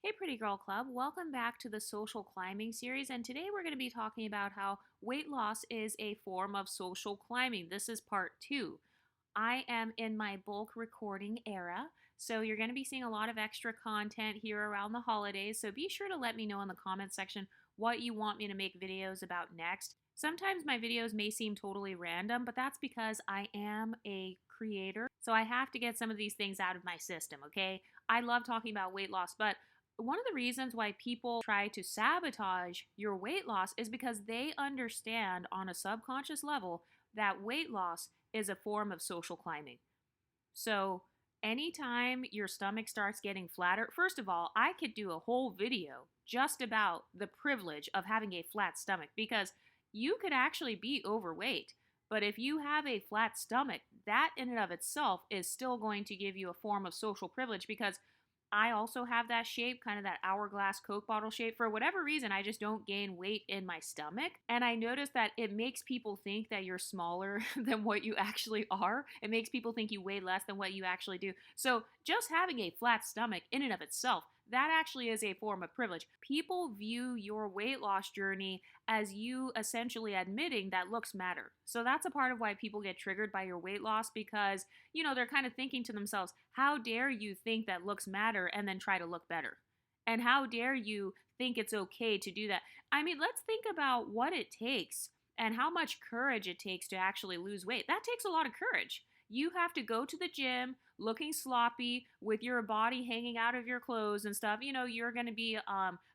Hey, Pretty Girl Club. Welcome back to the social climbing series. And today we're going to be talking about how weight loss is a form of social climbing. This is part two. I am in my bulk recording era, so you're going to be seeing a lot of extra content here around the holidays. So be sure to let me know in the comment section what you want me to make videos about next. Sometimes my videos may seem totally random, but that's because I am a creator. So I have to get some of these things out of my system, okay? I love talking about weight loss, but one of the reasons why people try to sabotage your weight loss is because they understand on a subconscious level that weight loss is a form of social climbing. So, anytime your stomach starts getting flatter, first of all, I could do a whole video just about the privilege of having a flat stomach because you could actually be overweight. But if you have a flat stomach, that in and of itself is still going to give you a form of social privilege because I also have that shape, kind of that hourglass Coke bottle shape. For whatever reason, I just don't gain weight in my stomach. And I notice that it makes people think that you're smaller than what you actually are. It makes people think you weigh less than what you actually do. So just having a flat stomach in and of itself, that actually is a form of privilege. People view your weight loss journey as you essentially admitting that looks matter. So that's a part of why people get triggered by your weight loss because, they're kind of thinking to themselves, how dare you think that looks matter and then try to look better? And how dare you think it's okay to do that? I mean, let's think about what it takes and how much courage it takes to actually lose weight. That takes a lot of courage. You have to go to the gym looking sloppy with your body hanging out of your clothes and stuff. You're going to be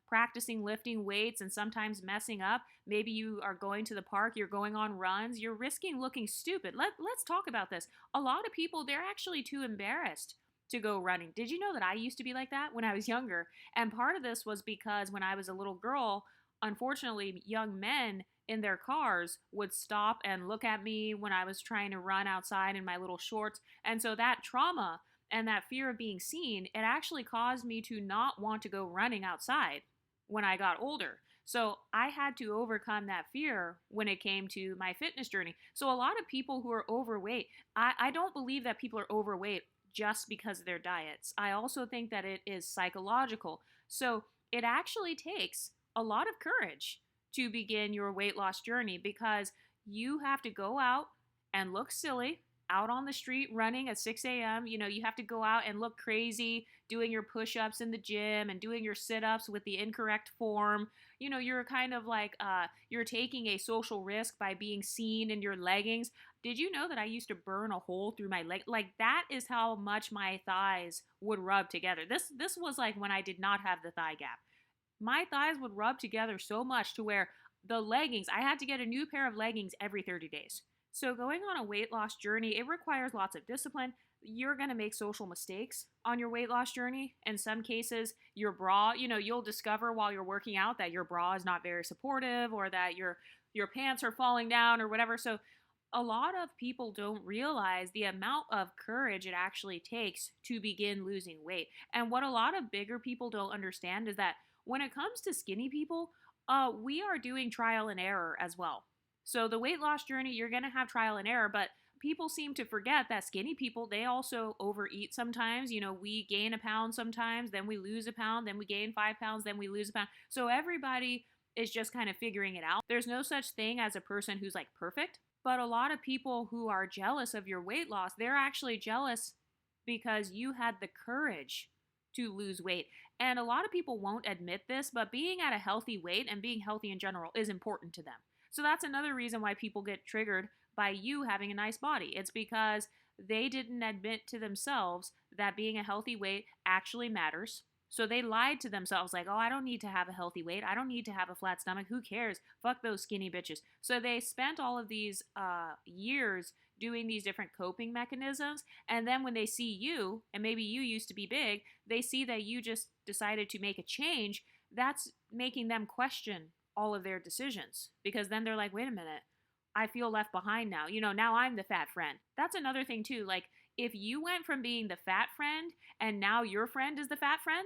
practicing lifting weights and sometimes messing up. Maybe you are going to the park, you're going on runs, you're risking looking stupid. Let's talk about this. A lot of people, they're actually too embarrassed to go running. Did you know that I used to be like that when I was younger? And part of this was because when I was a little girl, unfortunately, young men in their cars would stop and look at me when I was trying to run outside in my little shorts. And so that trauma and that fear of being seen, it actually caused me to not want to go running outside when I got older. So I had to overcome that fear when it came to my fitness journey. So a lot of people who are overweight, I don't believe that people are overweight just because of their diets. I also think that it is psychological. So it actually takes a lot of courage to begin your weight loss journey because you have to go out and look silly out on the street running at 6 a.m. You have to go out and look crazy doing your push-ups in the gym and doing your sit-ups with the incorrect form. You're kind of like you're taking a social risk by being seen in your leggings. Did you know that I used to burn a hole through my leg? Like that is how much my thighs would rub together. This was like when I did not have the thigh gap. My thighs would rub together so much to where the leggings, I had to get a new pair of leggings every 30 days. So going on a weight loss journey, it requires lots of discipline. You're going to make social mistakes on your weight loss journey. In some cases, your bra, you'll discover while you're working out that your bra is not very supportive or that your pants are falling down or whatever. So a lot of people don't realize the amount of courage it actually takes to begin losing weight. And what a lot of bigger people don't understand is that when it comes to skinny people, we are doing trial and error as well. So the weight loss journey, you're going to have trial and error, but people seem to forget that skinny people, they also overeat sometimes. We gain a pound sometimes, then we lose a pound, then we gain 5 pounds, then we lose a pound. So everybody is just kind of figuring it out. There's no such thing as a person who's like perfect, but a lot of people who are jealous of your weight loss, they're actually jealous because you had the courage to lose weight. And a lot of people won't admit this, but being at a healthy weight and being healthy in general is important to them. So that's another reason why people get triggered by you having a nice body. It's because they didn't admit to themselves that being a healthy weight actually matters. So they lied to themselves like, oh, I don't need to have a healthy weight. I don't need to have a flat stomach. Who cares? Fuck those skinny bitches. So they spent all of these years doing these different coping mechanisms. And then when they see you, and maybe you used to be big, they see that you just decided to make a change. That's making them question all of their decisions because then they're like, wait a minute, I feel left behind now. Now I'm the fat friend. That's another thing too. Like if you went from being the fat friend and now your friend is the fat friend,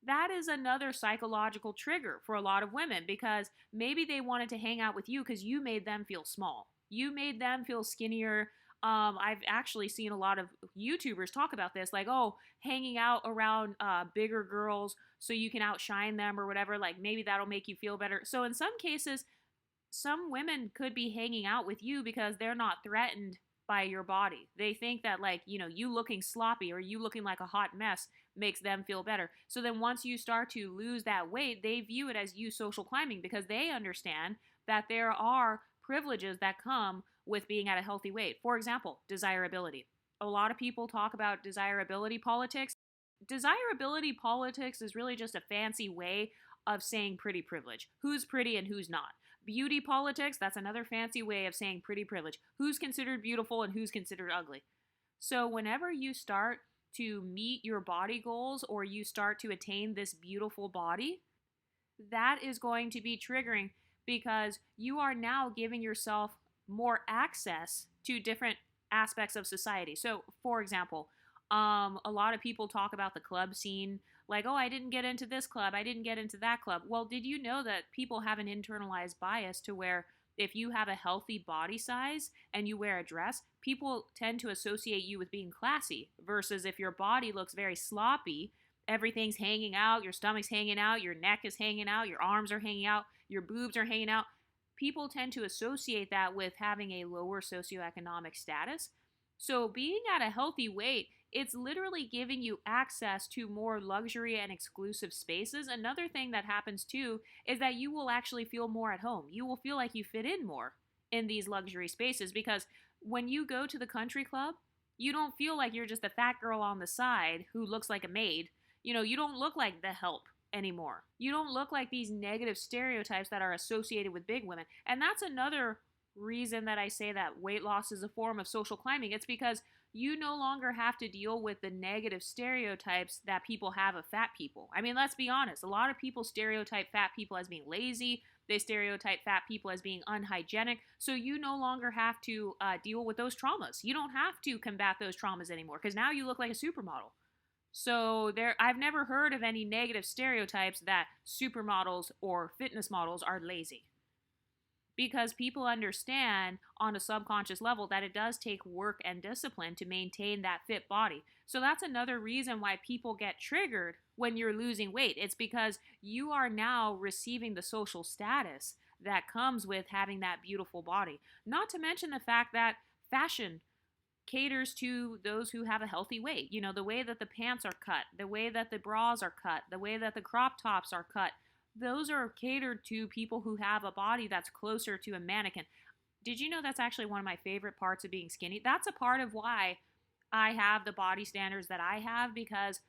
that is another psychological trigger for a lot of women because maybe they wanted to hang out with you because you made them feel small. You made them feel skinnier. I've actually seen a lot of YouTubers talk about this, like, oh, hanging out around bigger girls so you can outshine them or whatever. Like maybe that'll make you feel better. So in some cases, some women could be hanging out with you because they're not threatened by your body. They think that, like, you looking sloppy or you looking like a hot mess makes them feel better. So then once you start to lose that weight, they view it as you social climbing because they understand that there are privileges that come with being at a healthy weight. For example, desirability. A lot of people talk about desirability politics. Desirability politics is really just a fancy way of saying pretty privilege. Who's pretty and who's not. Beauty politics, that's another fancy way of saying pretty privilege. Who's considered beautiful and who's considered ugly. So whenever you start to meet your body goals or you start to attain this beautiful body, that is going to be triggering because you are now giving yourself more access to different aspects of society. So, for example, a lot of people talk about the club scene, like, oh, I didn't get into this club, I didn't get into that club. Well, did you know that people have an internalized bias to where if you have a healthy body size and you wear a dress, people tend to associate you with being classy versus if your body looks very sloppy, everything's hanging out, your stomach's hanging out, your neck is hanging out, your arms are hanging out, your boobs are hanging out. People tend to associate that with having a lower socioeconomic status. So, being at a healthy weight, it's literally giving you access to more luxury and exclusive spaces. Another thing that happens too is that you will actually feel more at home. You will feel like you fit in more in these luxury spaces because when you go to the country club, you don't feel like you're just a fat girl on the side who looks like a maid. You don't look like the help anymore. You don't look like these negative stereotypes that are associated with big women. And that's another reason that I say that weight loss is a form of social climbing. It's because you no longer have to deal with the negative stereotypes that people have of fat people. I mean, let's be honest. A lot of people stereotype fat people as being lazy. They stereotype fat people as being unhygienic. So you no longer have to deal with those traumas. You don't have to combat those traumas anymore because now you look like a supermodel. So I've never heard of any negative stereotypes that supermodels or fitness models are lazy because people understand on a subconscious level that it does take work and discipline to maintain that fit body. So that's another reason why people get triggered when you're losing weight. It's because you are now receiving the social status that comes with having that beautiful body. Not to mention the fact that fashion caters to those who have a healthy weight. The way that the pants are cut, the way that the bras are cut, the way that the crop tops are cut, those are catered to people who have a body that's closer to a mannequin. Did you know that's actually one of my favorite parts of being skinny? That's a part of why I have the body standards that I have because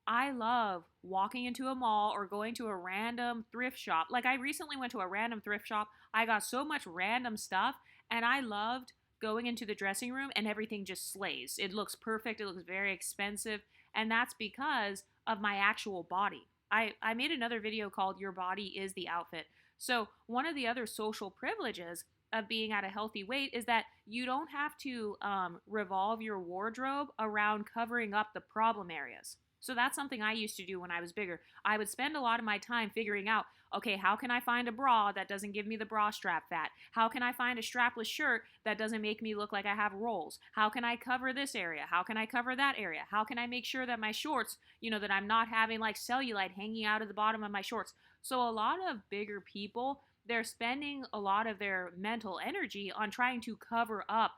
I love walking into a mall or going to a random thrift shop. Like I recently went to a random thrift shop. I got so much random stuff and I loved going into the dressing room and everything just slays. It looks perfect. It looks very expensive. And that's because of my actual body. I made another video called Your Body is the Outfit. So one of the other social privileges of being at a healthy weight is that you don't have to revolve your wardrobe around covering up the problem areas. So that's something I used to do when I was bigger. I would spend a lot of my time figuring out, okay, how can I find a bra that doesn't give me the bra strap fat? How can I find a strapless shirt that doesn't make me look like I have rolls? How can I cover this area? How can I cover that area? How can I make sure that my shorts, that I'm not having like cellulite hanging out of the bottom of my shorts? So a lot of bigger people, they're spending a lot of their mental energy on trying to cover up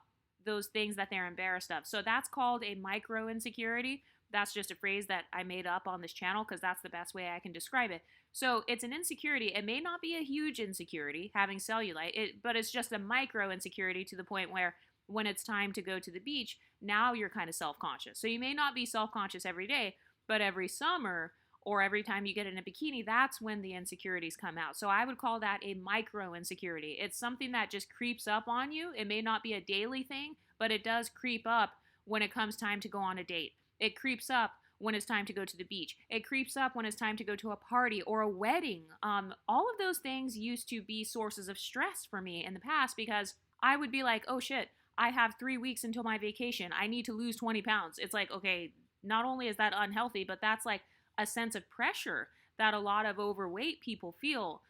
those things that they're embarrassed of. So that's called a micro insecurity. That's just a phrase that I made up on this channel because that's the best way I can describe it. So it's an insecurity. It may not be a huge insecurity, having cellulite, but it's just a micro insecurity to the point where when it's time to go to the beach, now you're kind of self-conscious. So you may not be self-conscious every day, but every summer or every time you get in a bikini, that's when the insecurities come out. So I would call that a micro insecurity. It's something that just creeps up on you. It may not be a daily thing, but it does creep up when it comes time to go on a date. It creeps up when it's time to go to the beach. It creeps up when it's time to go to a party or a wedding. All of those things used to be sources of stress for me in the past because I would be like, oh shit, I have 3 weeks until my vacation. I need to lose 20 pounds. It's like, okay, not only is that unhealthy, but that's like a sense of pressure that a lot of overweight people feel.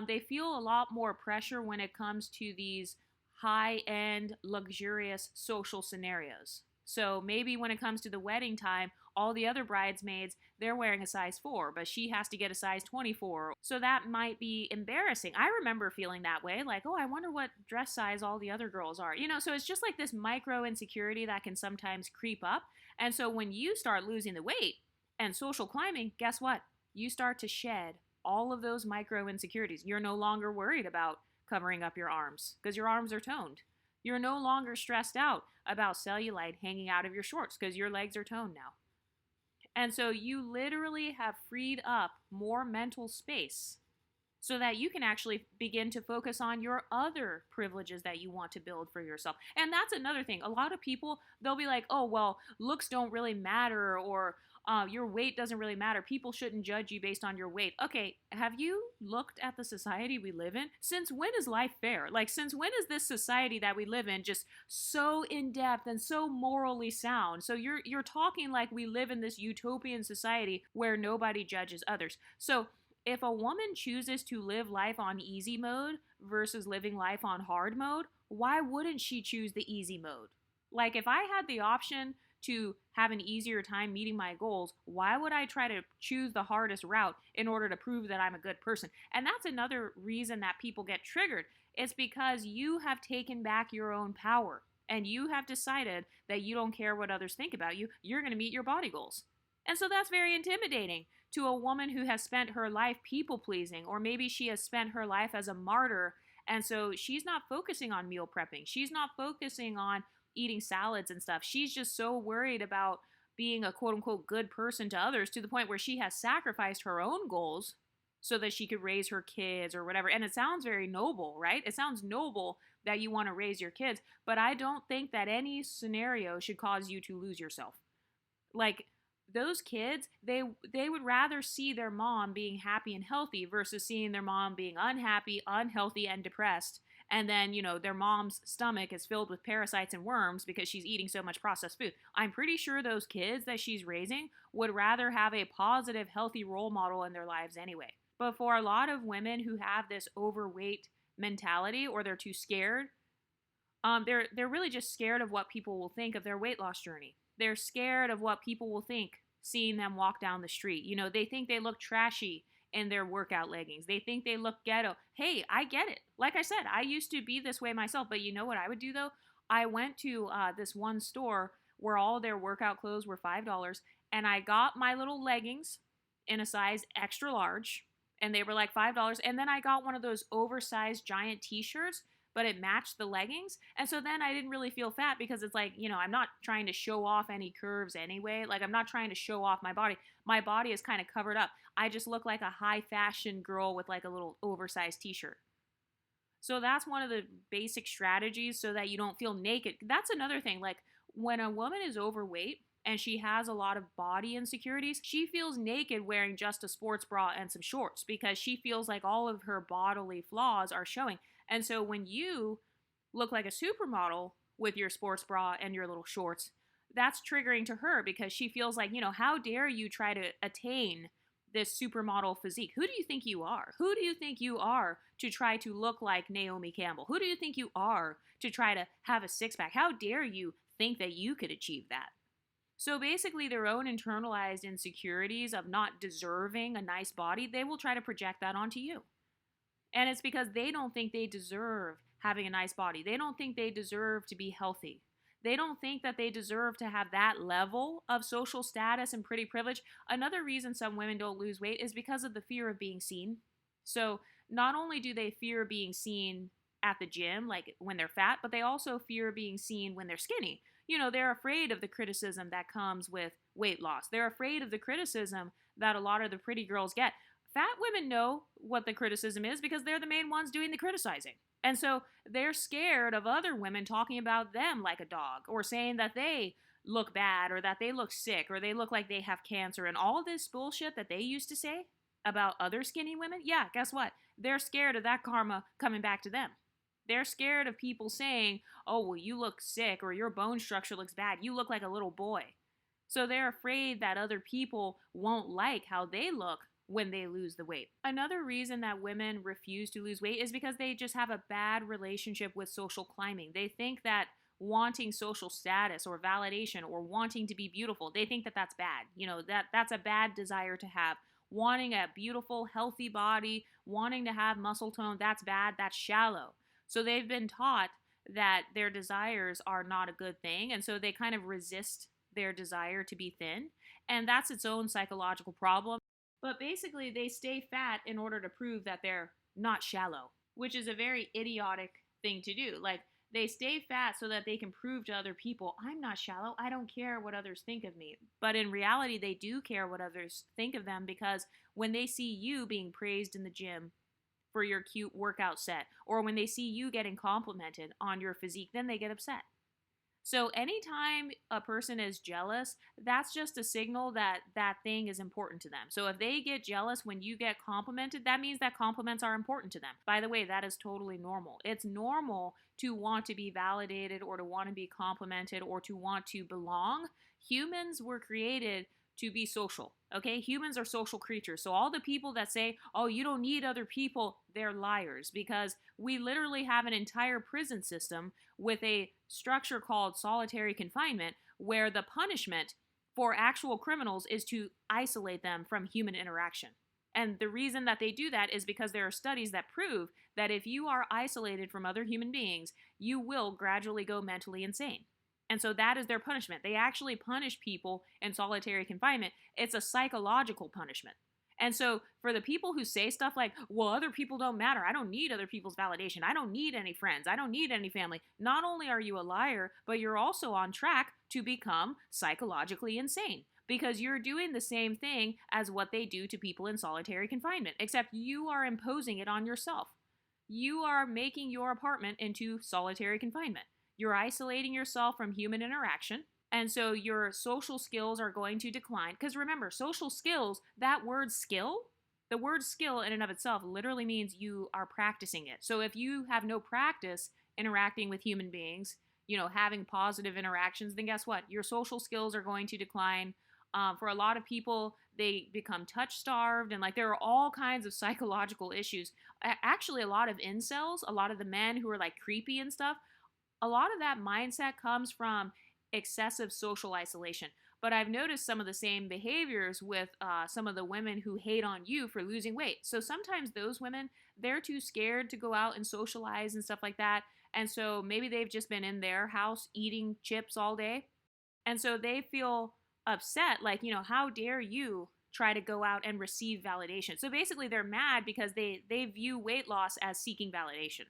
They feel a lot more pressure when it comes to these high-end, luxurious social scenarios. So maybe when it comes to the wedding time, all the other bridesmaids, they're wearing a size 4, but she has to get a size 24. So that might be embarrassing. I remember feeling that way, like, oh, I wonder what dress size all the other girls are. So it's just like this micro insecurity that can sometimes creep up. And so when you start losing the weight and social climbing, guess what? You start to shed all of those micro insecurities. You're no longer worried about covering up your arms because your arms are toned. You're no longer stressed out about cellulite hanging out of your shorts because your legs are toned now. And so you literally have freed up more mental space so that you can actually begin to focus on your other privileges that you want to build for yourself. And that's another thing. A lot of people, they'll be like, oh, well, looks don't really matter, or your weight doesn't really matter. People shouldn't judge you based on your weight. Okay, have you looked at the society we live in? Since when is life fair? Like, since when is this society that we live in just so in depth and so morally sound? So you're talking like we live in this utopian society where nobody judges others. So if a woman chooses to live life on easy mode versus living life on hard mode, why wouldn't she choose the easy mode? Like, if I had the option to have an easier time meeting my goals, why would I try to choose the hardest route in order to prove that I'm a good person? And that's another reason that people get triggered. It's because you have taken back your own power and you have decided that you don't care what others think about you. You're going to meet your body goals. And so that's very intimidating to a woman who has spent her life people pleasing, or maybe she has spent her life as a martyr. And so she's not focusing on meal prepping. She's not focusing on eating salads and stuff. She's just so worried about being a quote unquote good person to others to the point where she has sacrificed her own goals so that she could raise her kids or whatever. And it sounds very noble, right? It sounds noble that you want to raise your kids, but I don't think that any scenario should cause you to lose yourself. Like, those kids, they would rather see their mom being happy and healthy versus seeing their mom being unhappy, unhealthy, and depressed. And then, their mom's stomach is filled with parasites and worms because she's eating so much processed food. I'm pretty sure those kids that she's raising would rather have a positive, healthy role model in their lives anyway. But for a lot of women who have this overweight mentality, or they're too scared, they're really just scared of what people will think of their weight loss journey. They're scared of what people will think seeing them walk down the street. They think they look trashy in their workout leggings. They think they look ghetto. Hey, I get it. Like I said, I used to be this way myself, but you know what I would do though? I went to this one store where all their workout clothes were $5, and I got my little leggings in a size extra large, and they were like $5. And then I got one of those oversized giant t-shirts, but it matched the leggings. And so then I didn't really feel fat because it's like, I'm not trying to show off any curves anyway. Like, I'm not trying to show off my body. My body is kind of covered up. I just look like a high fashion girl with like a little oversized t-shirt. So that's one of the basic strategies so that you don't feel naked. That's another thing. Like, when a woman is overweight and she has a lot of body insecurities, she feels naked wearing just a sports bra and some shorts because she feels like all of her bodily flaws are showing. And so when you look like a supermodel with your sports bra and your little shorts, that's triggering to her because she feels like, how dare you try to attain this supermodel physique? Who do you think you are? Who do you think you are to try to look like Naomi Campbell? Who do you think you are to try to have a six-pack? How dare you think that you could achieve that? So basically, their own internalized insecurities of not deserving a nice body, they will try to project that onto you. And it's because they don't think they deserve having a nice body. They don't think they deserve to be healthy. They don't think that they deserve to have that level of social status and pretty privilege. Another reason some women don't lose weight is because of the fear of being seen. So not only do they fear being seen at the gym, like when they're fat, but they also fear being seen when they're skinny. They're afraid of the criticism that comes with weight loss. They're afraid of the criticism that a lot of the pretty girls get. Fat women know what the criticism is because they're the main ones doing the criticizing. And so they're scared of other women talking about them like a dog, or saying that they look bad, or that they look sick, or they look like they have cancer, and all this bullshit that they used to say about other skinny women. Yeah, guess what? They're scared of that karma coming back to them. They're scared of people saying, oh, well, you look sick, or your bone structure looks bad. You look like a little boy. So they're afraid that other people won't like how they look when they lose the weight. Another reason that women refuse to lose weight is because they just have a bad relationship with social climbing. They think that wanting social status or validation or wanting to be beautiful, they think that that's bad. That's a bad desire to have. Wanting a beautiful, healthy body, wanting to have muscle tone, that's bad, that's shallow. So they've been taught that their desires are not a good thing, and so they kind of resist their desire to be thin, and that's its own psychological problem. But basically, they stay fat in order to prove that they're not shallow, which is a very idiotic thing to do. Like, they stay fat so that they can prove to other people, I'm not shallow. I don't care what others think of me. But in reality, they do care what others think of them, because when they see you being praised in the gym for your cute workout set, or when they see you getting complimented on your physique, then they get upset. So anytime a person is jealous, that's just a signal that that thing is important to them. So if they get jealous when you get complimented, that means that compliments are important to them. By the way, that is totally normal. It's normal to want to be validated or to want to be complimented or to want to belong. Humans were created to be social. Okay? Humans are social creatures. So all the people that say, "Oh, you don't need other people," they're liars, because we literally have an entire prison system with a structure called solitary confinement, where the punishment for actual criminals is to isolate them from human interaction. And the reason that they do that is because there are studies that prove that if you are isolated from other human beings, you will gradually go mentally insane. And so that is their punishment. They actually punish people in solitary confinement. It's a psychological punishment. And so for the people who say stuff like, well, other people don't matter, I don't need other people's validation, I don't need any friends, I don't need any family, not only are you a liar, but you're also on track to become psychologically insane, because you're doing the same thing as what they do to people in solitary confinement, except you are imposing it on yourself. You are making your apartment into solitary confinement. You're isolating yourself from human interaction. And so your social skills are going to decline. Because remember, social skills, that word skill, the word skill in and of itself literally means you are practicing it. So if you have no practice interacting with human beings, having positive interactions, then guess what? Your social skills are going to decline. For a lot of people, they become touch starved, and like there are all kinds of psychological issues. Actually, a lot of incels, a lot of the men who are like creepy and stuff, a lot of that mindset comes from excessive social isolation. But I've noticed some of the same behaviors with some of the women who hate on you for losing weight. So sometimes those women, they're too scared to go out and socialize and stuff like that. And so maybe they've just been in their house eating chips all day. And so they feel upset, like, how dare you try to go out and receive validation. So basically they're mad because they view weight loss as seeking validation.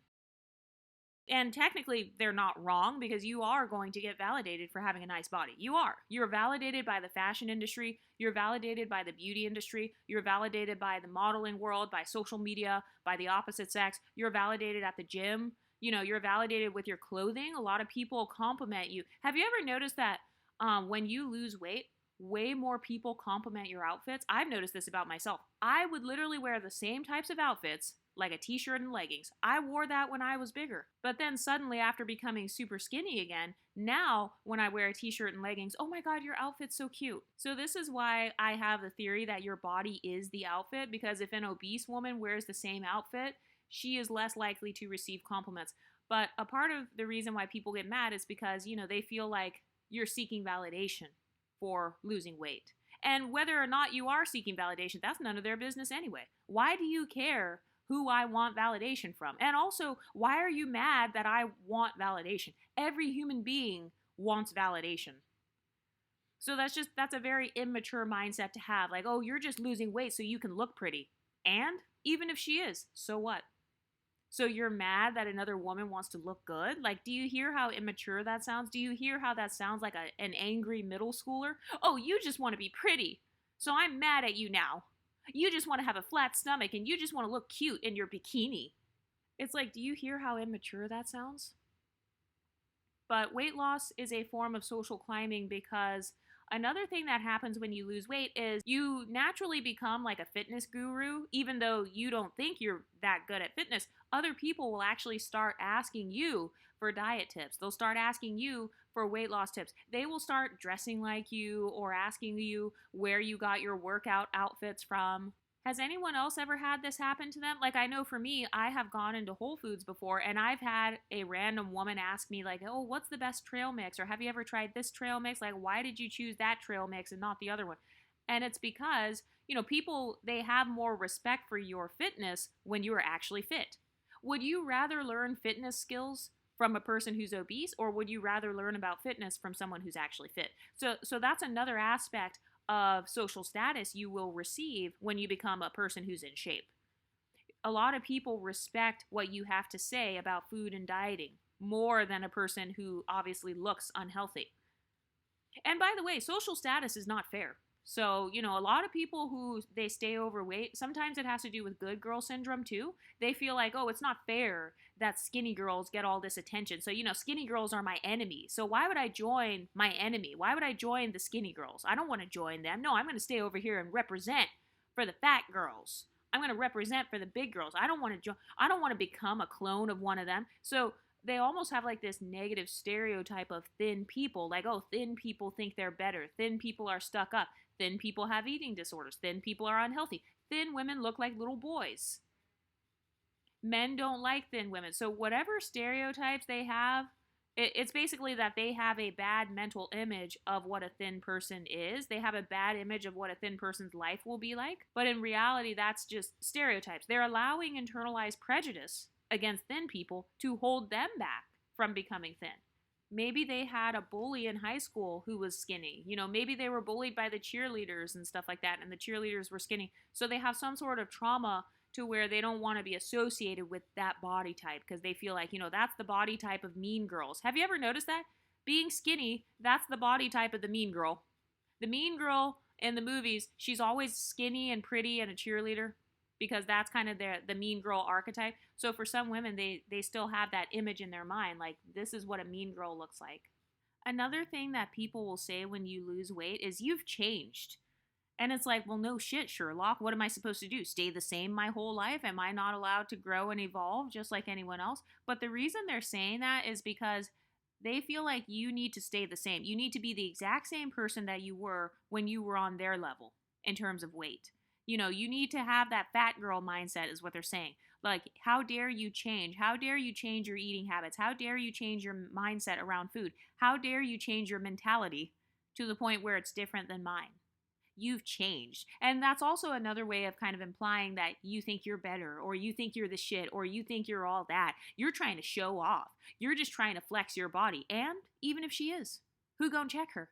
And technically, they're not wrong, because you are going to get validated for having a nice body. You are. You're validated by the fashion industry. You're validated by the beauty industry. You're validated by the modeling world, by social media, by the opposite sex. You're validated at the gym. You're validated with your clothing. A lot of people compliment you. Have you ever noticed that when you lose weight, way more people compliment your outfits? I've noticed this about myself. I would literally wear the same types of outfits, like a t-shirt and leggings. I wore that when I was bigger. But then suddenly, after becoming super skinny again, now when I wear a t-shirt and leggings, oh my God, your outfit's so cute. So this is why I have the theory that your body is the outfit, because if an obese woman wears the same outfit, she is less likely to receive compliments. But a part of the reason why people get mad is because, they feel like you're seeking validation for losing weight. And whether or not you are seeking validation, that's none of their business anyway. Why do you care who I want validation from? And also, why are you mad that I want validation? Every human being wants validation. So that's a very immature mindset to have. Like, oh, you're just losing weight so you can look pretty. And even if she is, so what? So you're mad that another woman wants to look good? Like, do you hear how immature that sounds? Do you hear how that sounds like an angry middle schooler? Oh, you just want to be pretty, so I'm mad at you now. You just want to have a flat stomach and you just want to look cute in your bikini. It's like, do you hear how immature that sounds? But weight loss is a form of social climbing, because another thing that happens when you lose weight is you naturally become like a fitness guru. Even though you don't think you're that good at fitness, other people will actually start asking you for diet tips. They'll start asking you for weight loss tips. They will start dressing like you or asking you where you got your workout outfits from. Has anyone else ever had this happen to them? Like, I know for me, I have gone into Whole Foods before and I've had a random woman ask me, like, oh, what's the best trail mix? Or have you ever tried this trail mix? Like, why did you choose that trail mix and not the other one? And it's because, people, they have more respect for your fitness when you are actually fit. Would you rather learn fitness skills from a person who's obese, or would you rather learn about fitness from someone who's actually fit? So that's another aspect of social status you will receive when you become a person who's in shape. A lot of people respect what you have to say about food and dieting more than a person who obviously looks unhealthy. And by the way, social status is not fair. So, a lot of people who they stay overweight, sometimes it has to do with good girl syndrome too. They feel like, oh, it's not fair that skinny girls get all this attention. So, skinny girls are my enemy. So, why would I join my enemy? Why would I join the skinny girls? I don't want to join them. No, I'm going to stay over here and represent for the fat girls. I'm going to represent for the big girls. I don't want to I don't want to become a clone of one of them. So, they almost have like this negative stereotype of thin people, like, oh, thin people think they're better, thin people are stuck up, thin people have eating disorders, thin people are unhealthy, thin women look like little boys, men don't like thin women. So whatever stereotypes they have, it's basically that they have a bad mental image of what a thin person is. They have a bad image of what a thin person's life will be like. But in reality, that's just stereotypes. They're allowing internalized prejudice against thin people to hold them back from becoming thin. Maybe they had a bully in high school who was skinny. Maybe they were bullied by the cheerleaders and stuff like that, and the cheerleaders were skinny. So they have some sort of trauma to where they don't want to be associated with that body type because they feel like, that's the body type of mean girls. Have you ever noticed that? Being skinny, that's the body type of the mean girl. The mean girl in the movies, she's always skinny and pretty and a cheerleader because that's kind of the mean girl archetype. So for some women, they still have that image in their mind, like this is what a mean girl looks like. Another thing that people will say when you lose weight is you've changed. And it's like, well, no shit, Sherlock. What am I supposed to do? Stay the same my whole life? Am I not allowed to grow and evolve just like anyone else? But the reason they're saying that is because they feel like you need to stay the same. You need to be the exact same person that you were when you were on their level in terms of weight. You need to have that fat girl mindset, is what they're saying. Like, how dare you change? How dare you change your eating habits? How dare you change your mindset around food? How dare you change your mentality to the point where it's different than mine? You've changed. And that's also another way of kind of implying that you think you're better, or you think you're the shit, or you think you're all that. You're trying to show off. You're just trying to flex your body. And even if she is, who gon' check her?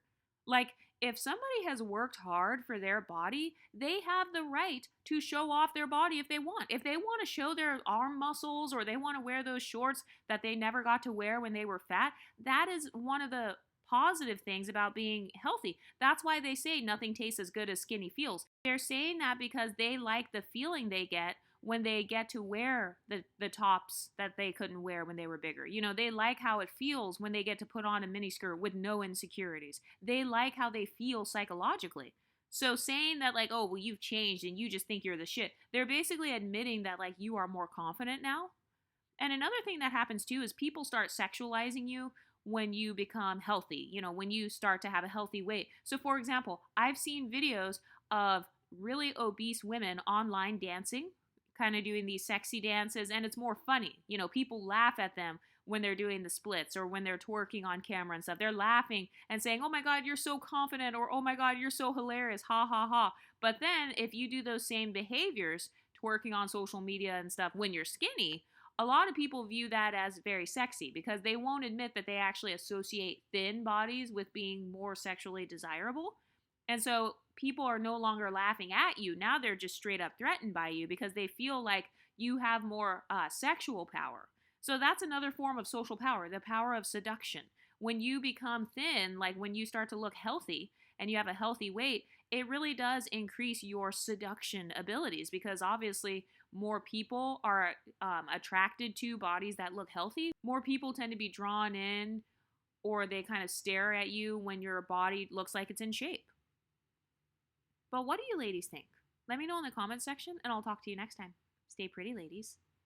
Like, if somebody has worked hard for their body, they have the right to show off their body if they want. If they want to show their arm muscles, or they want to wear those shorts that they never got to wear when they were fat, that is one of the positive things about being healthy. That's why they say nothing tastes as good as skinny feels. They're saying that because they like the feeling they get when they get to wear the tops that they couldn't wear when they were bigger. They like how it feels when they get to put on a miniskirt with no insecurities. They like how they feel psychologically. So saying that, like, oh, well, you've changed and you just think you're the shit, they're basically admitting that, like, you are more confident now. And another thing that happens too is people start sexualizing you when you become healthy, when you start to have a healthy weight. So, for example, I've seen videos of really obese women online dancing, kind of doing these sexy dances, and it's more funny. People laugh at them when they're doing the splits or when they're twerking on camera and stuff. They're laughing and saying, oh my God, you're so confident, or oh my God, you're so hilarious, ha ha ha. But then if you do those same behaviors, twerking on social media and stuff, when you're skinny, a lot of people view that as very sexy because they won't admit that they actually associate thin bodies with being more sexually desirable. And so people are no longer laughing at you. Now they're just straight up threatened by you because they feel like you have more sexual power. So that's another form of social power, the power of seduction. When you become thin, like when you start to look healthy and you have a healthy weight, it really does increase your seduction abilities because obviously more people are attracted to bodies that look healthy. More people tend to be drawn in, or they kind of stare at you when your body looks like it's in shape. But what do you ladies think? Let me know in the comments section and I'll talk to you next time. Stay pretty, ladies.